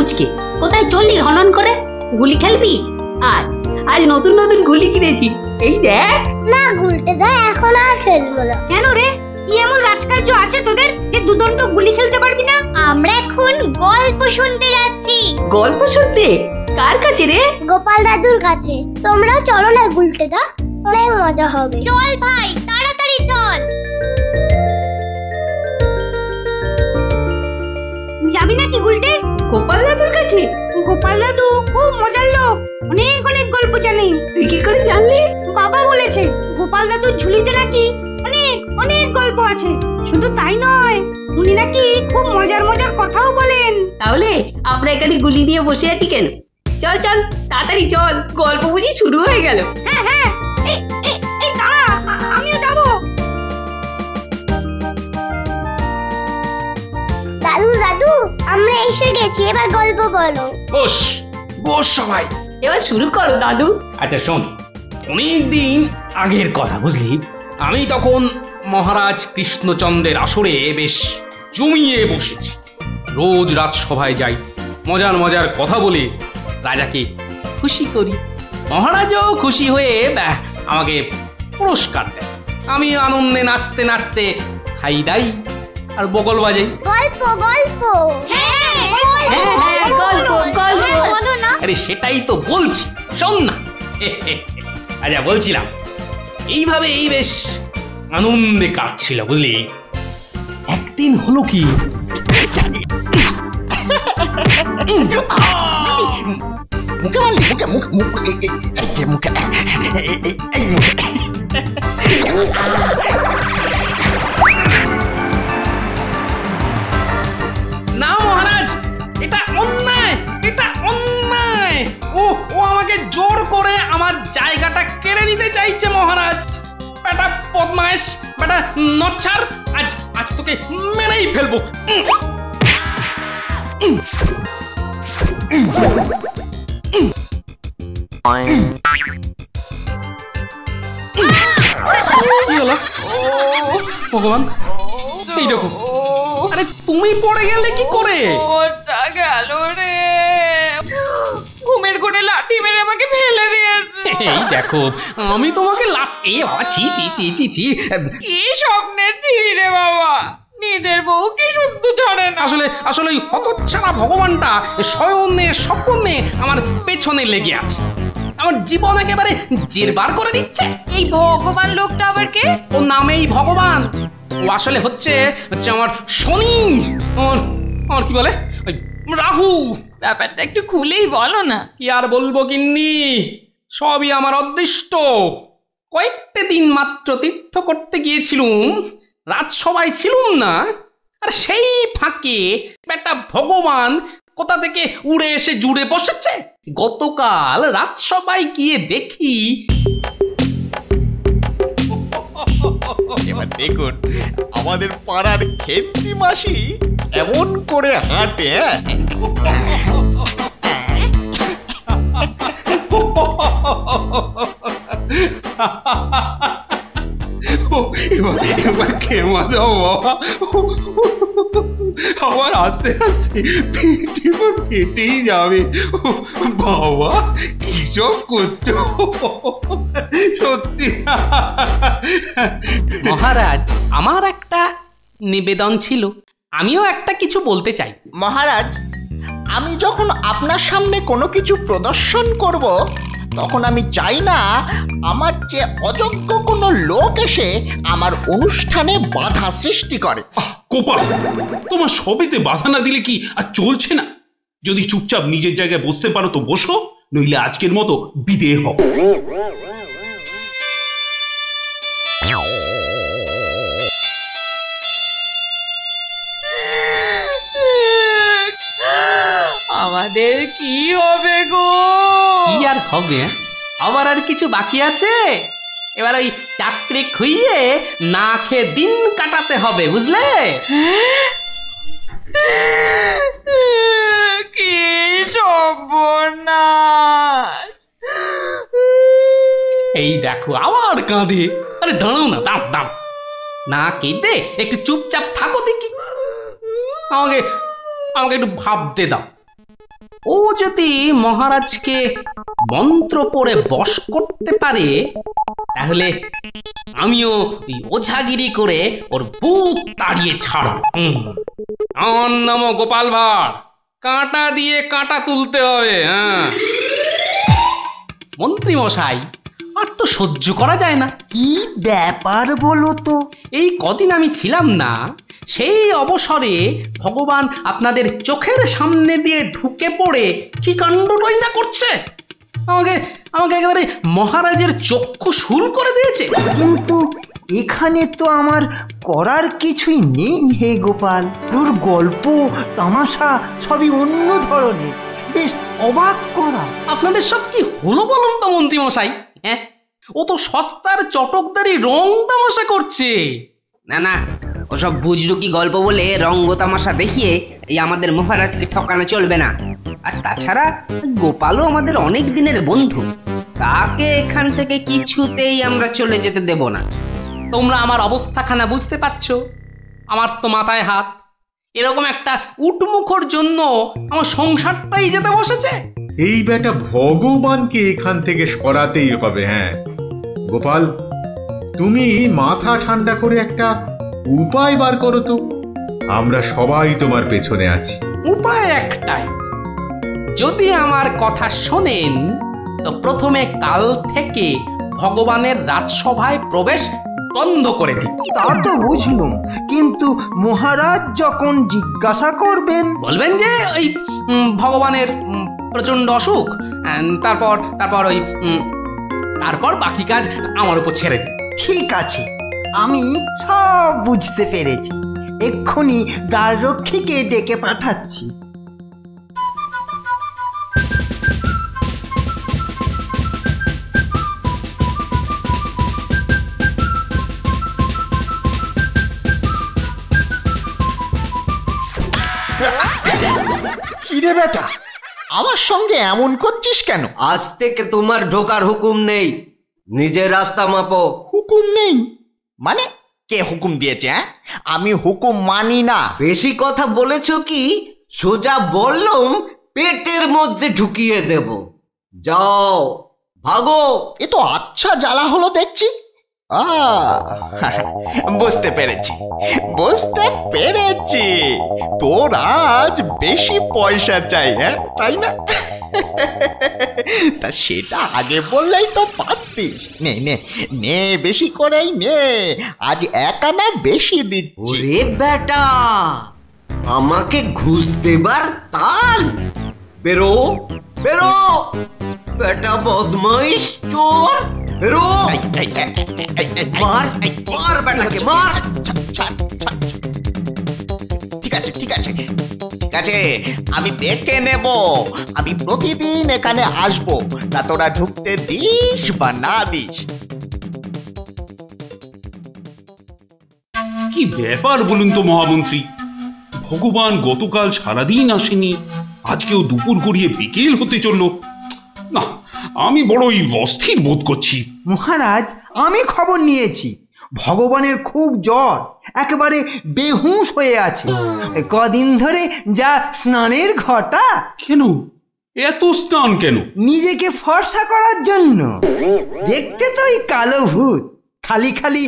পুচকে, কোথায় চললি হনন করে? গুলি খেলবি? আর আজ নতুন নতুন গুলি কিনেছি, এই দেখ। না গুলটে দা, এখন আর খেলবো না। কেন রে, কি এমন রাজকার্য আছে তোদের যে দুদণ্ড গুলি খেলতে পারবি না? আমরা এখন গল্প শুনতে যাচ্ছি। গল্প শুনতে? কার কাছে রে? গোপাল দাদুর কাছে। তোমরা চলো না গুলটে দা, অনেক মজা হবে। চল ভাই, তাড়াতাড়ি চল। যাবি নাকি গুলটে? গোপাল দাদুর কাছে? গোপাল দাদু খুব মজার লোক, অনেক অনেক গল্প জানে। তুই কি করে জানলি? বাবা বলেছে গোপাল দাদুর ঝুলিতে নাকি অনেক অনেক গল্প আছে। শুধু তাই নয়, উনি নাকি খুব মজার মজার কথাও বলেন। তাহলে আমরা এখানে গুলি নিয়ে বসে আছি কেন? চল চল তাড়াতাড়ি চল, গল্প বুঝি শুরু হয়ে গেল। হ্যাঁ হ্যাঁ, এই দাঁড়া, আমিও যাব। দাদু দাদু, আমরা এসে গেছি, এবার গল্প বলো। বস বস সবাই, এবার শুরু করো দাদু। আচ্ছা শোন, অনেকদিন আগের কথা বুঝলি, আমি তখন মহারাজ কৃষ্ণচন্দ্রের আসরে বেশ জমিয়ে বসেছি। রোজ রাজসভায় যাই, মজার মজার কথা বলে রাজাকে খুশি করি। মহারাজও খুশি হয়ে আমাকে পুরস্কার দেয়। আমি আনন্দে নাচতে নাচতে খাই দাই আর বগল বাজাই। গল্প গল্প, হ্যাঁ গল্প গল্প। আরে সেটাই তো বলছি, শোন না। আচ্ছা বলছিলাম, এইভাবে এই বেশ আনন্দে কাটছিল বুঝলি। একদিন হলো কি, মুখে মারলি, মুখে মুখে মুখে মুখে এই মুখে। না মহারাজ, এটা অন্যায়, এটা অন্যায়। ও ও আমাকে জোর করে আমার জায়গাটা কেড়ে নিতে চাইছে মহারাজ। বেটা বদমাইশ, বেটা নচ্ছার, আজ আজ তোকে মেরেই ফেলবো। ভগবান, এই দেখো, আরে তুমি পড়ে গেলে কি করে? ওটা গেল রে, ঘুমের ঘোরে লাঠি মেরে আমাকে ফেলে দিয়েছে। এই দেখো, আমি তোমাকে লাঠি, বাবা ছি ছি ছি ছি ছি। কি স্বপ্নের ছিলি রে বাবা, নিজের বউ কি শুদ্ধ ছাড়ে না। আসলে আসলে ওই হতচ্ছাড়া ভগবানটা স্বয়নে স্বপ্নে আমার পেছনে লেগে আছে, আমার জীবন একেবারে জেরবার করে দিচ্ছে। এই ভগবান লোকটা আবার কে? ওর নামেই ভগবান। ও আসলে হচ্ছে হচ্ছে আমার শনি, আমার কি বলে ওই রাহু। ব্যাপারটা একটু খুলেই বলো না। কি আর বলবো গিন্নি, সবই আমার অদৃষ্ট। কয়েকটা দিন মাত্র তীর্থ করতে গিয়েছিলুম, রাজসভায় ছিলুম না, আর সেই ফাঁকে একটা ভগবান কোথা থেকে উড়ে এসে জুড়ে বসেছে। গতকাল রাজসভায় গিয়ে দেখি, এবার দেখুন আমাদের পাড়ার খেন্তি মাসি এমন করে হাঁটে। এবার খেমা দাও আমার আস্তে আস্তে ফেটেই যাবে। বাবা কিসব করছো সত্যি। মহারাজ, আমার একটা নিবেদন ছিল, আমিও একটা কিছু বলতে চাই। মহারাজ, আমি যখন আপনার সামনে কোনো কিছু প্রদর্শন করব, তখন আমি চাই না আমার যে অযোগ্য কোনো লোক এসে আমার অনুষ্ঠানে বাধা সৃষ্টি করে। কোপাল, তোমার সবেতে বাধা না দিলে কি আর চলছে না? যদি চুপচাপ নিজের জায়গায় বসতে পারো তো বসো, নইলে আজকের মতো বিদেয় হও। আমাদের কি হবে গো? কি আর হবে, আবার আর কিছু বাকি আছে? এবার ওই চাকরি খুইয়ে না খেয়ে দিন কাটাতে হবে, বুঝলে? কি সর্বনাশ! এই দেখো আবার কাঁদে। আরে দাঁড়াও না, দাঁড় দাঁড়, না কেঁদে একটু চুপচাপ থাকো দেখি। আমাকে আমাকে একটু ভাবতে দাও। ও যদি মহারাজকে মন্ত্র পড়ে বশ করতে পারে, তাহলে আমিও ওঝাগিরি করে ওর ভূত তাড়িয়ে ছাড়ব। আমার নামও গোপাল ভাঁড়, কাঁটা দিয়ে কাঁটা তুলতে হবে। হ্যাঁ মন্ত্রী মশাই, আর তো সহ্য করা যায় না। কি ব্যাপার বলো তো? এই কদিন আমি ছিলাম না, সেই অবসরে ভগবান আপনাদের চোখের সামনে দিয়ে ঢুকে পড়ে কি কাণ্ডটাই না করছে। আমাকে আমাকে একেবারে মহারাজের চক্ষু শুল করে দিয়েছে। কিন্তু এখানে তো আমার করার কিছুই নেই হে গোপাল। ওর গল্প তামাশা সবই অন্য ধরনের, বেশ অবাক করা। আপনাদের সব কি হলো বলুন তো মন্ত্রী মশাই? হ্যাঁ, ও তো সস্তার চটকদারি রং তামাশা করছে। না না, ওসব বুজরুকি গল্প বলে রঙ্গ তামাশা দেখিয়ে এই আমাদের মহারাজকে ঠকানো চলবে না। আর তাছাড়া গোপালও আমাদের অনেক দিনের বন্ধু, তাকে এখান থেকে কিছুতেই আমরা চলে যেতে দেব না। তোমরা আমার অবস্থাখানা বুঝতে পারছো? আমার তো মাথায় হাত। এরকম একটা উটমুখর জন্য আমার সংসারটাই যেতে বসেছে। এই বেটা ভগবানকে এখান থেকে সরাতেই হবে। হ্যাঁ গোপাল, তুমি মাথা ঠান্ডা করে একটা উপায় বার করো তো। আমরা সবাই তোমার পেছনে আছি। উপায় একটাই, যদি আমার কথা শোনেন তো প্রথমে কাল থেকে ভগবানের রাজসভায় প্রবেশ বন্ধ করে দিন। তা তো বুঝলুম, কিন্তু মহারাজ যখন জিজ্ঞাসা করবেন, বলবেন যে ওই ভগবানের প্রচন্ড অসুখ, তারপর তারপর ওই তারপর বাকি কাজ আমার উপর ছেড়ে দিন। ঠিক আছে, আমি সব বুঝতে পেরেছি। এক্ষুনি দ্বাররক্ষীকে ডেকে পাঠাচ্ছি। কিরে বেটা, আমার সঙ্গে এমন করছিস কেন? আজ থেকে তোমার ঢোকার হুকুম নেই, নিজের রাস্তা মাপো। হুকুম নেই মানে? কে হুকুম দিয়েছে? আমি হুকুম মানি না। বেশি কথা বলেছ কি? সোজা বললুম পেটের মধ্যে ঢুকিয়ে দেব। যাও ভাগো। এ তো আচ্ছা জ্বালা হলো দেখছি। বুঝতে পেরেছি বুঝতে পেরেছি, তোর আজ বেশি পয়সা চাই, হ্যাঁ তাই না? তা সেটা আগে বললেই তো পারতিস। নে নে নে, বেশি করেই নে, আজ 1 আনা বেশি দিচ্ছি। ওরে বেটা, আমাকে ঘুষ দেবার তাল? বেরো বেরো বেটা, বদমাইশ চোর, বেরো। মার মার বেটাকে, মার। ঠিক আছে ঠিক আছে ঠিক আছে, আমি দেখে নেব। আমি প্রতিদিন এখানে আসবো, তা তোরা ঢুকতে দিস বা না দিস। কি ব্যাপার বলুন তো মহামন্ত্রী? ভগবান গতকাল সারাদিন আসেনি, আজকেও দুপুর গড়িয়ে বিকেল হতে চললো। না, আমি বড়ই অস্থির বোধ করছি। মহারাজ, আমি খবর নিয়েছি, ভগবানের খুব জ্বর, একেবারে বেহুঁশ হয়ে আছে। কদিন ধরে যা স্নানের ঘটা। কেন এত স্নান কেন? নিজেকে ফর্সা করার জন্য। দেখতে তো ওই কালো ভূত, খালি খালি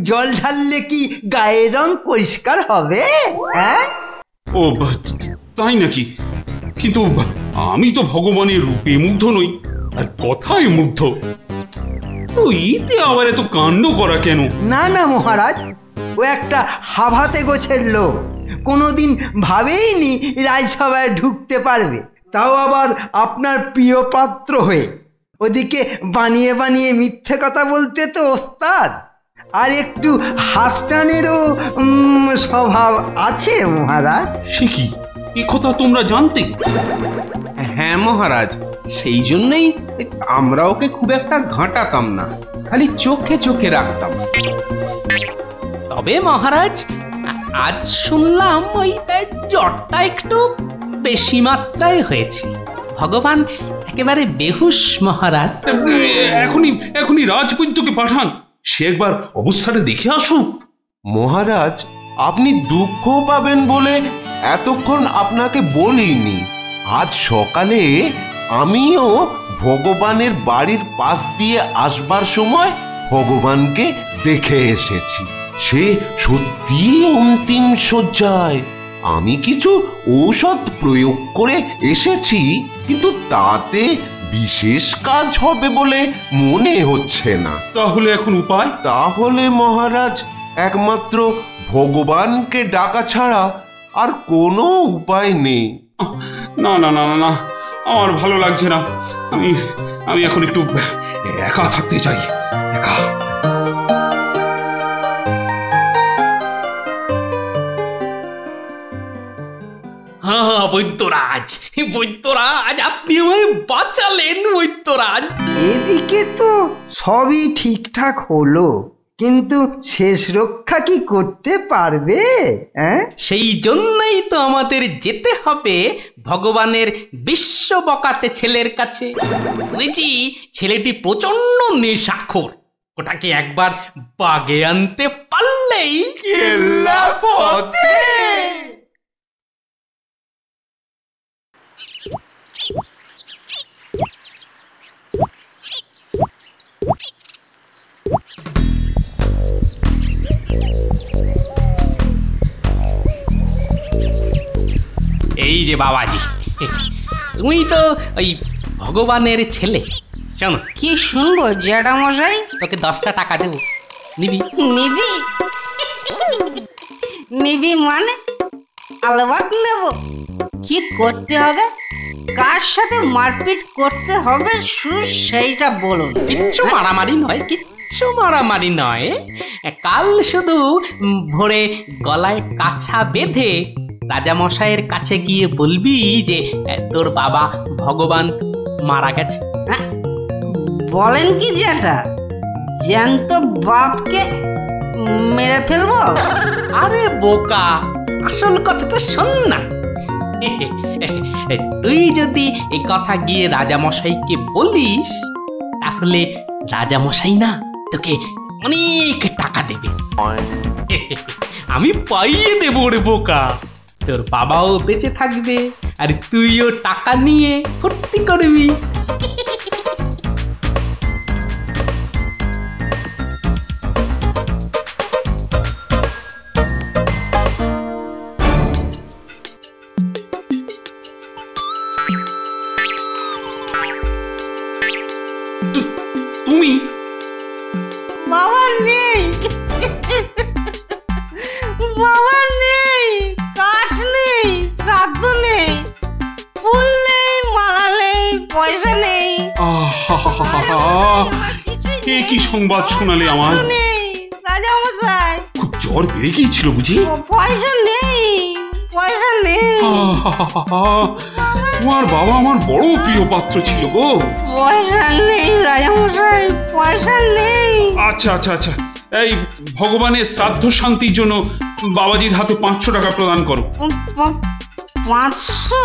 জল ঢাললে কি গায়ের রং পরিষ্কার হবে? ও তাই নাকি? কিন্তু আমি তো ভগবানের রূপে মুগ্ধ নই, আর কথায় মুগ্ধ। তো এতে আবার এত কাণ্ড করা কেন? না না মহারাজ, ও একটা হাভাতে গোছের লোক, কোনোদিন ভাবেইনি রাজসভায় ঢুকতে পারবে, তাও আবার আপনার প্রিয় পাত্র হয়ে। ওদিকে বানিয়ে বানিয়ে মিথ্যে কথা বলতে তো ওস্তাদ, আর একটু হাসটানেরও স্বভাব আছে মহারাজ। সে কি, এ কথা তোমরা জানতে? হ্যাঁ মহারাজ, সেই জন্যই আমরা ওকে খুব একটা ঘাঁটাতাম না, খালি চোখে চোখে রাখতাম। তবে মহারাজ, আজ শুনলাম ওই জ্বরটা একটু বেশি মাত্রায় হয়েছে। ভগবান একেবারে বেহুশ মহারাজ। এখনই রাজবৈদ্যকে পাঠান, সে একবার অবস্থাটা দেখে আসুক। মহারাজ, আপনি দুঃখ পাবেন বলে এতক্ষণ আপনাকে বলিনি। আজ সকালে আমিও ভগবানের বাড়ির পাশ দিয়ে আসবার সময় ভগবানকে দেখে এসেছি। সে সত্যি অন্তিম শয্যায়। আমি কিছু ঔষধ প্রয়োগ করে এসেছি, কিন্তু তাতে বিশেষ কাজ হবে বলে মনে হচ্ছে না। তাহলে এখন উপায়? তাহলে মহারাজ একমাত্র ভগবানকে ডাকা ছাড়া আর কোনো উপায় নেই। না না না না, আমার ভালো লাগছে না। আমি এখন একটু একা থাকতে চাই, একা। হ্যাঁ বৈদ্যরাজ, বৈদ্যরাজ, আপনি আমায় বাঁচালেন বৈদ্যরাজ। এদিকে তো সবই ঠিকঠাক হলো, কিন্তু শেষ রক্ষা কি করতে পারবে? সেই জন্যই তো আমাদের যেতে হবে ভগবানের বিশ্ব বকাটে ছেলের কাছে। শুনেছি ছেলেটি প্রচন্ড নেশাখোর। ওটাকে একবার বাগে আনতে পারলেই কেল্লা পথে। এই যে বাবাজি, তুমি তো ওই ভগবানের ছেলে। শোনো, কি শুনবো জ্যাঠামশাই? তোকে 10টা টাকা দেবো, নিবি? নিবি? নিবি মানে? আলবাত নেব। কি করতে হবে? কার সাথে মারপিট করতে হবে শুধু সেইটা বলুন। কিচ্ছু মারামারি নয়, কিচ্ছু মারামারি নয়। কাল শুধু ভোরে গলায় কাছা বেঁধে রাজামশাইয়ের কাছে গিয়ে বলবি যে তোর বাবা ভগবান মারা গেছে। বলেন কি জ্যাঠা, জ্যান্ত বাপকে মেরে ফেলবো? আরে বোকা, আসল কথাটা শোন না। তুই যদি এই কথা গিয়ে রাজামশাইকে বলিস, তাহলে রাজামশাই না তোকে অনেক টাকা দেবে। আমি পাইয়ে দেবো রে বোকা। তোর বাবাও বেঁচে থাকবে, আর তুইও টাকা নিয়ে ফুর্তি করবি। তুমি? বাবা নেই, বাবা নেই, কাঠ নেই, শ্রাদ্ধ নেই, ফুল নেই, মালা নেই, পয়সা নেই। এ কি সংবাদ শোনালে আমার? রাজামশাই, খুব জ্বর বেড়ে গিয়েছিল বুঝি? পয়সা নেই, পয়সা নেই। তোমার বাবা আমার বড় প্রিয় পাত্র ছিল গো। পয়সা নেই রাজামশাই, পয়সা নেই। আচ্ছা আচ্ছা আচ্ছা, এই ভগবানের শ্রাদ্ধ শান্তির জন্য বাবাজির হাতে 500 টাকা প্রদান করো। 500?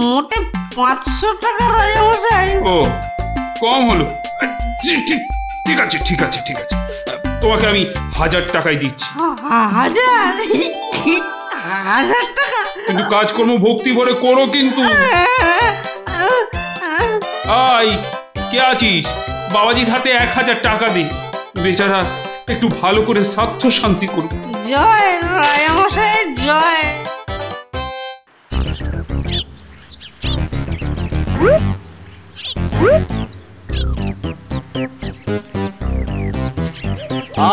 মোটে 500 টাকা রাজামশাই? ও, কম হলো। ঠিক আছে ঠিক আছে ঠিক আছে, তোমাকে আমি 1000 টাকাই দিচ্ছি। 1000 টাকা? কিন্তু কাজকর্ম ভক্তি ভরে করো কিন্তু। আই, কে আছিস? বাবাজির হাতে 1000 টাকা দে, বেচারা একটু ভালো করে শ্রাদ্ধ শান্তি করুক। জয় রাজামশাই, জয়।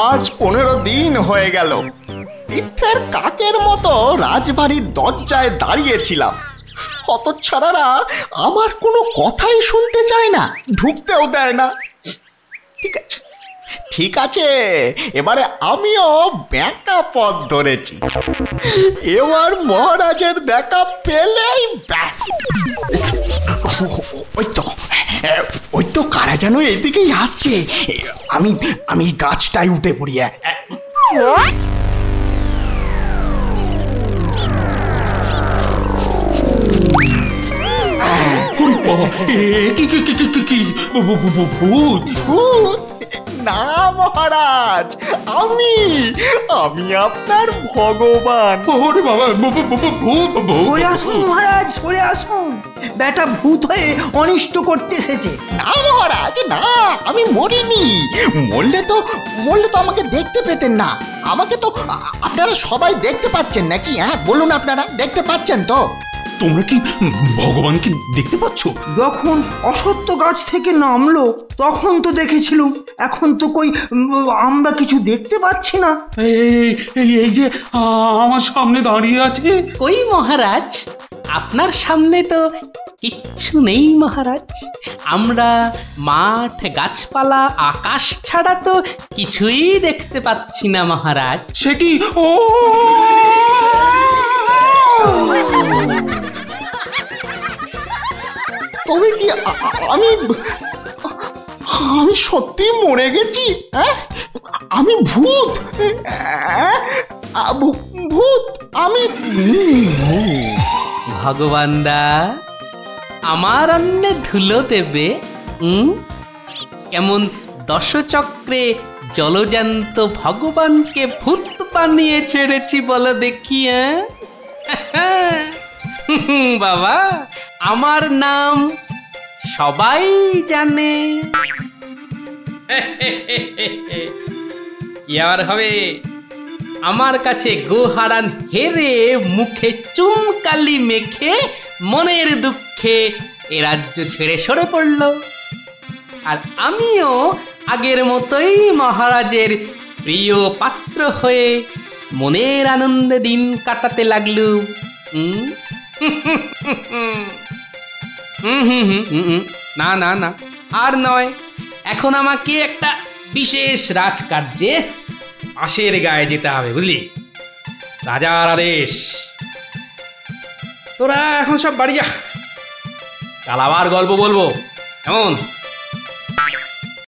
আজ 15 দিন হয়ে গেল তীর্থের কাকের মতো রাজবাড়ির দরজায় দাঁড়িয়েছিলাম। হতচ্ছাড়ারা আমার কোনো কথাই শুনতে চায় না, ঢুকতেও দেয় না। ঠিক আছে ঠিক আছে, এবারে আমিও ব্যাকা পথ ধরেছি। এবার মহারাজের দেখা পেলেই ব্যাস। ওই তো কারা যেন এদিকেই আসছে। আমি গাছটায় উঠে পড়ি। না মহারাজ, আমি আপনার ভগবান। ওরে বাবা, ভূত সরে আসুন মহারাজ, সরে আসুন। বেটা ভূত হয়ে অনিষ্ট করতে এসেছে। না মহারাজ না, আমি মরিনি। মরলে তো আমাকে দেখতে পেতেন না। আমাকে তো আপনারা সবাই দেখতে পাচ্ছেন নাকি? হ্যাঁ বলুন, আপনারা দেখতে পাচ্ছেন তো? তোমরা কি ভগবানকে দেখতে পাচ্ছ? যখন অসত্য গাছ থেকে নামলো তখন তো দেখেছিলুম, এখন তো কই আমরা কিছু দেখতে পাচ্ছি না। এই যে আমার সামনে দাঁড়িয়ে আছে। কই মহারাজ, আপনার সামনে তো কিচ্ছু নেই মহারাজ। আমরা মাঠ, গাছপালা, আকাশ ছাড়া তো কিছুই দেখতে পাচ্ছি না মহারাজ। সে কি? ও তবে কি আমি সত্যি মরে গেছি? হ্যাঁ, আমি ভূত? ভূত আমি? ভগবানদা আমার অন্নে ধুলো দেবে? কেমন দশচক্রে জলজান্ত ভগবানকে ভূত বানিয়ে ছেড়েছি বলো দেখি। বাবা, আমার নাম সবাই জানে। কি আর হবে, আমার কাছে গোহারান হেরে মুখে চুনকালি মেখে মনের দুঃখে এ রাজ্য ছেড়ে সরে পড়ল। আর আমিও আগের মতোই মহারাজের প্রিয় পাত্র হয়ে মনের আনন্দে দিন কাটাতে লাগলুম। না না না, আর নয়। এখন আমাকে একটা বিশেষ রাজকার্যে আশের গায়ে যেতে হবে, বুঝলি? রাজার আদেশ। তোরা এখন সব বাড়ি যা, কাল আবার গল্প বলবো, কেমন?